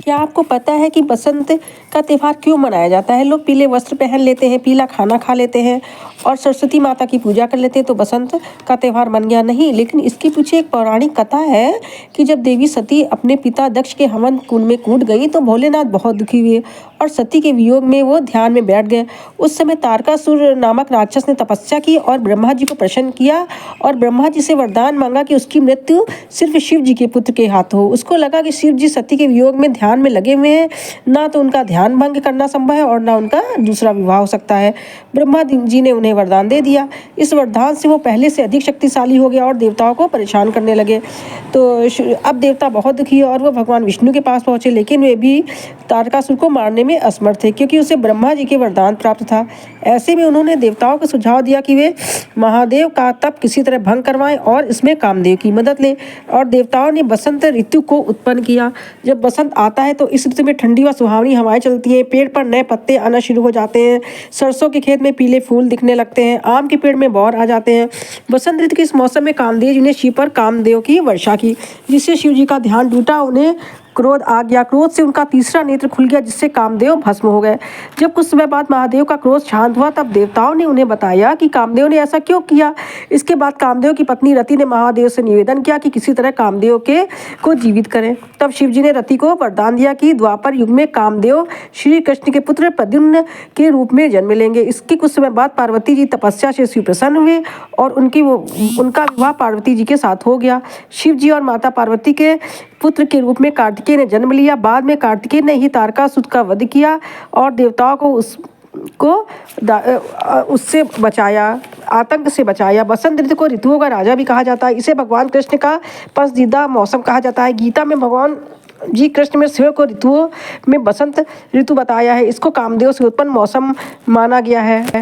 क्या आपको पता है कि बसंत का त्योहार क्यों मनाया जाता है? लोग पीले वस्त्र पहन लेते हैं, पीला खाना खा लेते हैं और सरस्वती माता की पूजा कर लेते हैं, तो बसंत का त्योहार बन गया। नहीं, लेकिन इसके पीछे एक पौराणिक कथा है कि जब देवी सती अपने पिता दक्ष के हवन कुंड में कूद गई तो भोलेनाथ बहुत दुखी हुए और सती के वियोग में वो ध्यान में बैठ गए। उस समय तारकासुर नामक राक्षस ने तपस्या की और ब्रह्मा जी को प्रसन्न किया और ब्रह्मा जी से वरदान मांगा कि उसकी मृत्यु सिर्फ शिव जी के पुत्र के हाथ हो। उसको लगा कि शिव जी सती के वियोग में ध्यान में लगे हुए हैं, ना तो उनका ध्यान भंग करना संभव है और ना उनका दूसरा विवाह हो सकता है। ब्रह्मा जी ने उन्हें वरदान दे दिया। इस वरदान से वो पहले से अधिक शक्तिशाली हो गया और देवताओं को परेशान करने लगे। तो अब देवता बहुत दुखी और वो भगवान विष्णु के पास पहुंचे, लेकिन वे भी तारकासुर को मारने में असमर्थ थे क्योंकि उसे ब्रह्मा जी के वरदान प्राप्त था। ऐसे में उन्होंने देवताओं को सुझाव दिया कि वे महादेव का तप किसी तरह भंग करवाएं और इसमें कामदेव की मदद लें। और देवताओं ने बसंत ऋतु को उत्पन्न किया। जब बसंत आता है तो इस ऋतु में ठंडी व सुहावनी हवाएं चलती हैं, पेड़ पर नए पत्ते आना शुरू हो जाते हैं, सरसों के खेत में पीले फूल दिखने लगते हैं, आम के पेड़ में बौर आ जाते हैं। बसंत ऋतु के इस मौसम में कामदेव जी ने शिव पर कामदेव की वर्षा की, जिससे शिव जी का ध्यान टूटा, उन्हें क्रोध आ गया। क्रोध से उनका तीसरा नेत्र खुल गया, जिससे कामदेव भस्म हो गए। जब कुछ समय बाद महादेव का क्रोध शांत हुआ तब देवताओं ने उन्हें बताया कि कामदेव ने ऐसा क्यों किया। इसके बाद कामदेव की पत्नी रति ने महादेव से निवेदन किया कि किसी तरह कामदेव को जीवित करें। तब शिव जी ने रति को वरदान दिया कि द्वापर युग में कामदेव श्री कृष्ण के पुत्र प्रद्युम्न के रूप में जन्म लेंगे। इसके कुछ समय बाद पार्वती जी तपस्या से शिव प्रसन्न हुए और उनका विवाह पार्वती जी के साथ हो गया। शिव जी और माता पार्वती के पुत्र के रूप में कार्तिकेय ने जन्म लिया। बाद में कार्तिकेय ने ही तारकासुर का वध किया और देवताओं को उससे बचाया, आतंक से बचाया। बसंत ऋतु को ऋतुओं का राजा भी कहा जाता है। इसे भगवान कृष्ण का पसंदीदा मौसम कहा जाता है। गीता में भगवान जी कृष्ण में शिव को ऋतुओं में बसंत ऋतु बताया है। इसको कामदेव से उत्पन्न मौसम माना गया है।